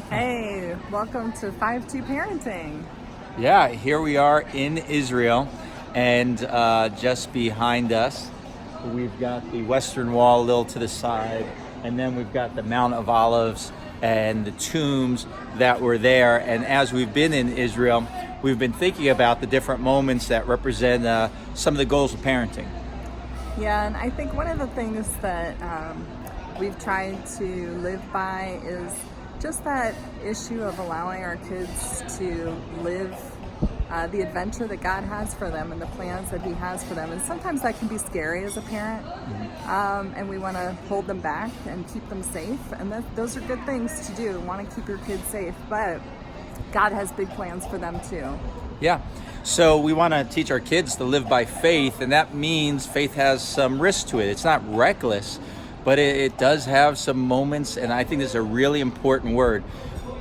Hey, welcome to 5-2 Parenting. Yeah, here we are in Israel, and just behind us, we've got the Western Wall a little to the side, and then we've got the Mount of Olives and the tombs that were there. And as we've been in Israel, we've been thinking about the different moments that represent some of the goals of parenting. Yeah, and I think one of the things that we've tried to live by is just that issue of allowing our kids to live the adventure that God has for them and the plans that He has for them. And sometimes that can be scary as a parent, and we want to hold them back and keep them safe. And those are good things to do. Want to keep your kids safe, but God has big plans for them too. Yeah. So we want to teach our kids to live by faith, and that means faith has some risk to it. It's not reckless, but it does have some moments, and I think this is a really important word,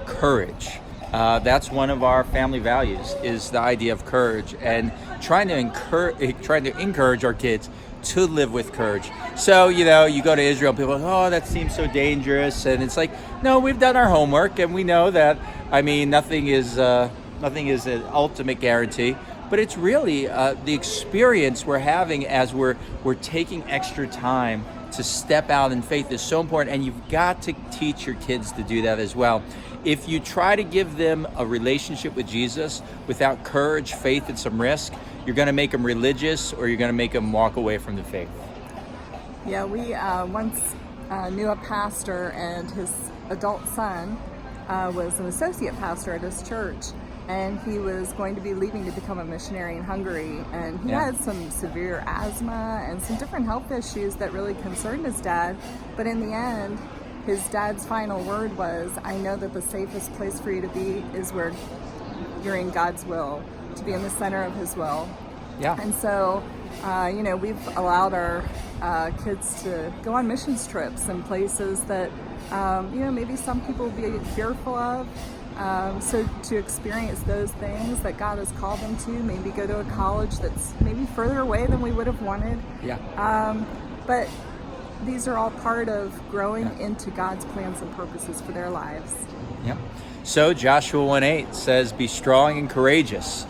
courage. That's one of our family values, is the idea of courage, and trying to encourage our kids to live with courage. So, you go to Israel, people go, oh, that seems so dangerous, and it's like, no, we've done our homework, and we know that, nothing is an ultimate guarantee, but it's really the experience we're having as we're taking extra time to step out in faith is so important, and you've got to teach your kids to do that as well. If you try to give them a relationship with Jesus without courage, faith, and some risk, you're going to make them religious, or you're going to make them walk away from the faith. Yeah, we once knew a pastor, and his adult son was an associate pastor at his church. And he was going to be leaving to become a missionary in Hungary. And he had some severe asthma and some different health issues that really concerned his dad. But in the end, his dad's final word was, I know that the safest place for you to be is where you're in God's will, to be in the center of His will. Yeah. And so, we've allowed our kids to go on missions trips and places that, maybe some people would be fearful of. So to experience those things that God has called them to, maybe go to a college that's maybe further away than we would have wanted. Yeah. But these are all part of growing into God's plans and purposes for their lives. Yep. So Joshua 1:8 says, be strong and courageous,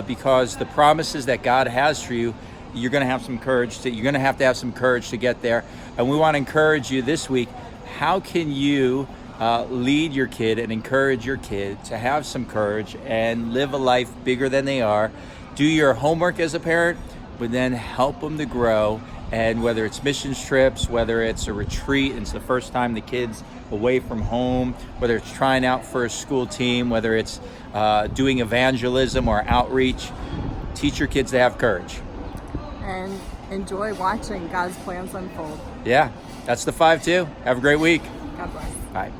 because the promises that God has for you, you're going to have some courage. You're going to have some courage to get there. And we want to encourage you this week. How can you lead your kid and encourage your kid to have some courage and live a life bigger than they are? Do your homework as a parent, but then help them to grow. And whether it's missions trips, whether it's a retreat, and it's the first time the kid's away from home, whether it's trying out for a school team, whether it's doing evangelism or outreach, teach your kids to have courage. And enjoy watching God's plans unfold. Yeah, that's the 5-2. Have a great week. God bless. Bye.